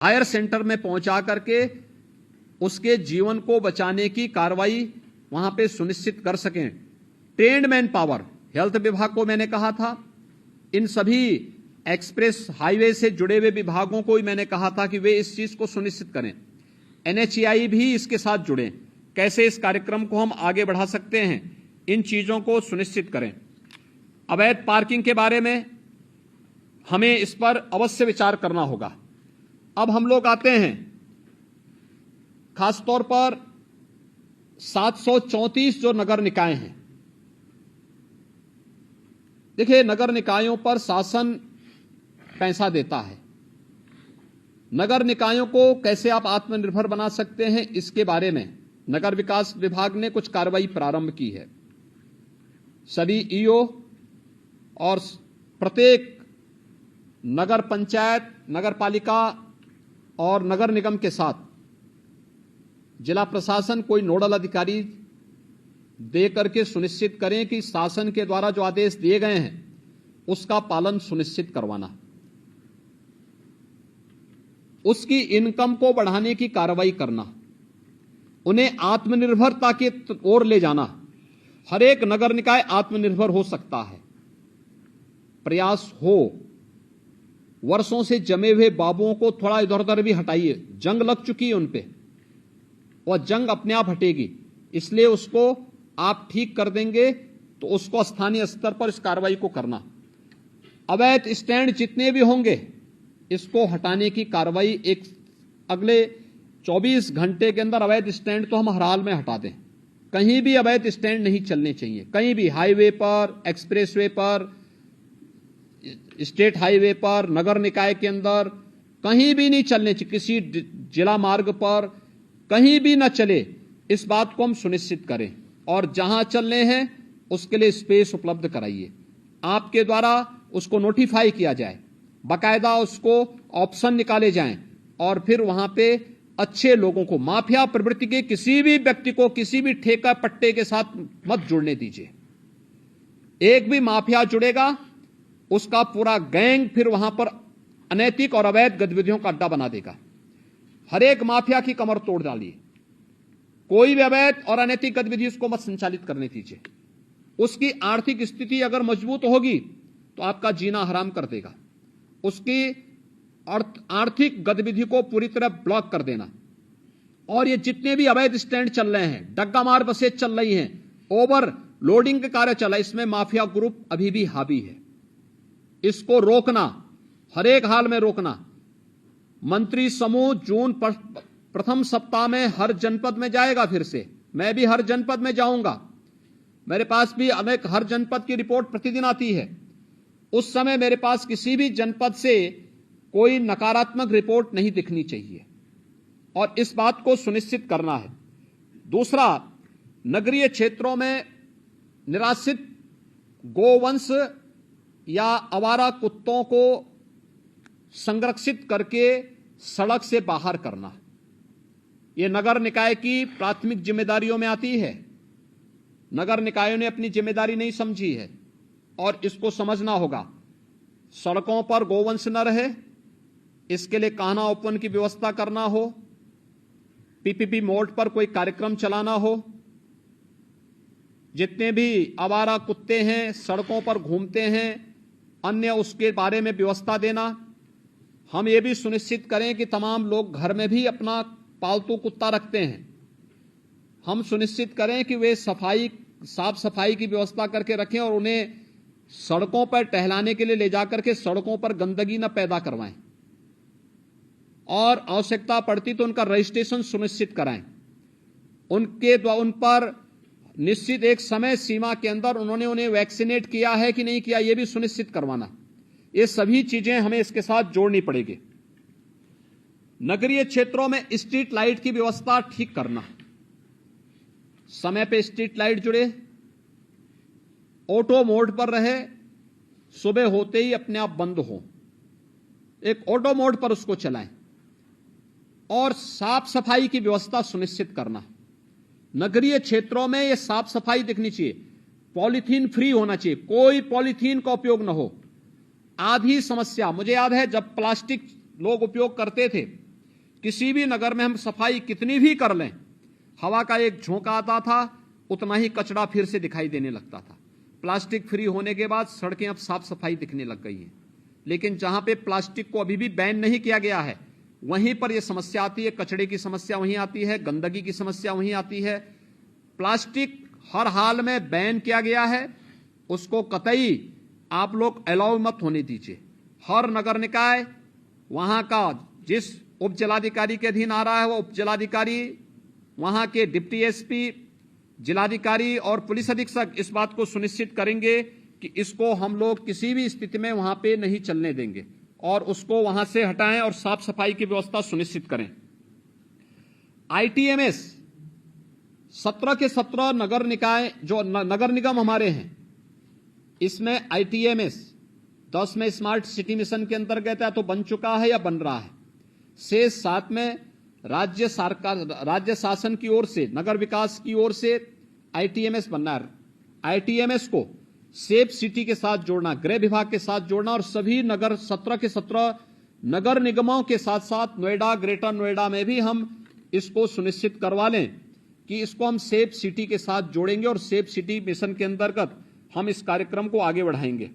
Higher centre में पहुंचा करके उसके जीवन को बचाने की कार्रवाई वहां पे सुनिश्चित कर सकें। ट्रेन्ड मैन पावर, हेल्थ विभाग को मैंने कहा था, इन सभी एक्सप्रेस हाईवे से जुड़े हुए विभागों को ही मैंने कहा था कि वे इस चीज को सुनिश्चित करें। एनएचएआई भी इसके साथ जुड़े, कैसे इस कार्यक्रम को हम आगे बढ़ा सकते हैं, इन चीजों को सुनिश्चित करें। अवैध पार्किंग के बारे में हमें इस पर अवश्य विचार करना होगा। अब हम लोग आते हैं खासतौर पर 734 जो नगर निकाय हैं। देखिए, नगर निकायों पर शासन पैसा देता है। नगर निकायों को कैसे आप आत्मनिर्भर बना सकते हैं, इसके बारे में नगर विकास विभाग ने कुछ कार्रवाई प्रारंभ की है। सभी ईओ और प्रत्येक नगर पंचायत, नगर पालिका और नगर निगम के साथ जिला प्रशासन कोई नोडल अधिकारी दे करके सुनिश्चित करें कि शासन के द्वारा जो आदेश दिए गए हैं उसका पालन सुनिश्चित करवाना, उसकी इनकम को बढ़ाने की कार्रवाई करना, उन्हें आत्मनिर्भरता की ओर ले जाना। हर एक नगर निकाय आत्मनिर्भर हो सकता है, प्रयास हो। वर्षों से जमे हुए बाबुओं को थोड़ा इधर उधर भी हटाइए, जंग लग चुकी है उन पे, और जंग अपने आप हटेगी। इसलिए उसको आप ठीक कर देंगे तो उसको स्थानीय स्तर पर इस कार्रवाई को करना। अवैध स्टैंड जितने भी होंगे इसको हटाने की कार्रवाई एक अगले 24 घंटे के अंदर अवैध स्टैंड तो हम हर हाल में हटा दें। कहीं भी अवैध स्टैंड नहीं चलने चाहिए, कहीं भी, हाईवे पर, एक्सप्रेसवे पर, स्टेट हाईवे पर, नगर निकाय के अंदर कहीं भी नहीं चलने चाहिए। किसी जिला मार्ग पर कहीं भी न चले, इस बात को हम सुनिश्चित करें। और जहां चलने हैं उसके लिए स्पेस उपलब्ध कराइए। आपके द्वारा उसको नोटिफाई किया जाए, बाकायदा उसको ऑप्शन निकाले जाएं, और फिर वहां पे अच्छे लोगों को, माफिया प्रवृत्ति के किसी भी व्यक्ति को किसी भी ठेका पट्टे के साथ मत जुड़ने दीजिए। एक भी माफिया जुड़ेगा उसका पूरा गैंग फिर वहां पर अनैतिक और अवैध गतिविधियों का अड्डा बना देगा। हर एक माफिया की कमर तोड़ डालिए। कोई भी अवैध और अनैतिक गतिविधि उसको मत संचालित करने दीजिए। उसकी आर्थिक स्थिति अगर मजबूत होगी तो आपका जीना हराम कर देगा। उसकी आर्थिक गतिविधि को पूरी तरह ब्लॉक कर देना। और ये जितने भी अवैध स्टैंड चल रहे हैं, डग्गा मार बसें चल रही हैं, ओवर लोडिंग के कार्य चल रहा है, इसमें माफिया ग्रुप अभी भी हावी है। इसको रोकना, हर एक हाल में रोकना। मंत्री समूह जून प्रथम सप्ताह में हर जनपद में जाएगा। फिर से मैं भी हर जनपद में जाऊंगा। मेरे पास भी अनेक हर जनपद की रिपोर्ट प्रतिदिन आती है। उस समय मेरे पास किसी भी जनपद से कोई नकारात्मक रिपोर्ट नहीं दिखनी चाहिए, और इस बात को सुनिश्चित करना है। दूसरा, नगरीय क्षेत्रों में निराश्रित गोवंश या आवारा कुत्तों को संरक्षित करके सड़क से बाहर करना, यह नगर निकाय की प्राथमिक जिम्मेदारियों में आती है। नगर निकायों ने अपनी जिम्मेदारी नहीं समझी है और इसको समझना होगा। सड़कों पर गोवंश न रहे, इसके लिए कान्हा ओपन की व्यवस्था करना हो, पीपीपी मोड पर कोई कार्यक्रम चलाना हो। जितने भी आवारा कुत्ते हैं, सड़कों पर घूमते हैं, अन्य उसके बारे में व्यवस्था देना। हम ये भी सुनिश्चित करें कि तमाम लोग घर में भी अपना पालतू कुत्ता रखते हैं। हम सुनिश्चित करें कि वे साफ सफाई की व्यवस्था करके रखें और उन्हें सड़कों पर टहलाने के लिए ले जाकर के सड़कों पर गंदगी न पैदा करवाएं, और आवश्यकता पड़ती तो उनका रजिस्ट्रेशन सुनिश्चित कराएं। उन पर निश्चित एक समय सीमा के अंदर उन्होंने उन्हें वैक्सीनेट किया है कि नहीं किया, यह भी सुनिश्चित करवाना। ये सभी चीजें हमें इसके साथ जोड़नी पड़ेगी। नगरीय क्षेत्रों में स्ट्रीट लाइट की व्यवस्था ठीक करना, समय पे स्ट्रीट लाइट जुड़े, ऑटो मोड पर रहे, सुबह होते ही अपने आप बंद हो, एक ऑटो मोड पर उसको चलाएं, और साफ सफाई की व्यवस्था सुनिश्चित करना। नगरीय क्षेत्रों में यह साफ सफाई दिखनी चाहिए, पॉलीथीन फ्री होना चाहिए, कोई पॉलीथीन का उपयोग न हो। आधी समस्या मुझे याद है, जब प्लास्टिक लोग उपयोग करते थे किसी भी नगर में हम सफाई कितनी भी कर लें, हवा का एक झोंका आता था, उतना ही कचरा फिर से दिखाई देने लगता था। प्लास्टिक फ्री होने के बाद सड़कें अब साफ सफाई दिखने लग गई हैं। लेकिन जहां पे प्लास्टिक को अभी भी बैन नहीं किया गया है, वहीं पर यह समस्या आती है, कचरे की समस्या वहीं आती है, गंदगी की समस्या वहीं आती है। प्लास्टिक हर हाल में बैन किया गया है, उसको कतई आप लोग अलाउ मत होने दीजिए। हर नगर निकाय वहां का जिस उप जिलाधिकारी के अधीन आ रहा है, वो उप जिलाधिकारी, वहां के डिप्टी एसपी, जिलाधिकारी और पुलिस अधीक्षक इस बात को सुनिश्चित करेंगे कि इसको हम लोग किसी भी स्थिति में वहां पे नहीं चलने देंगे और उसको वहां से हटाएं और साफ सफाई की व्यवस्था सुनिश्चित करें। आईटीएमएस 17 के 17 नगर निकाय जो नगर निगम हमारे हैं, इसमें आईटीएमएस 10 में स्मार्ट सिटी मिशन के अंतर्गत है तो बन चुका है या बन रहा है। शेष 7 में राज्य सरकार, राज्य शासन की ओर से, नगर विकास की ओर से आईटीएमएस बनना है। आईटीएमएस को सेफ सिटी के साथ जोड़ना, गृह विभाग के साथ जोड़ना और सभी नगर 17 के 17 नगर निगमों के साथ साथ नोएडा, ग्रेटर नोएडा में भी हम इसको सुनिश्चित करवा लें कि इसको हम सेफ सिटी के साथ जोड़ेंगे और सेफ सिटी मिशन के अंतर्गत हम इस कार्यक्रम को आगे बढ़ाएंगे।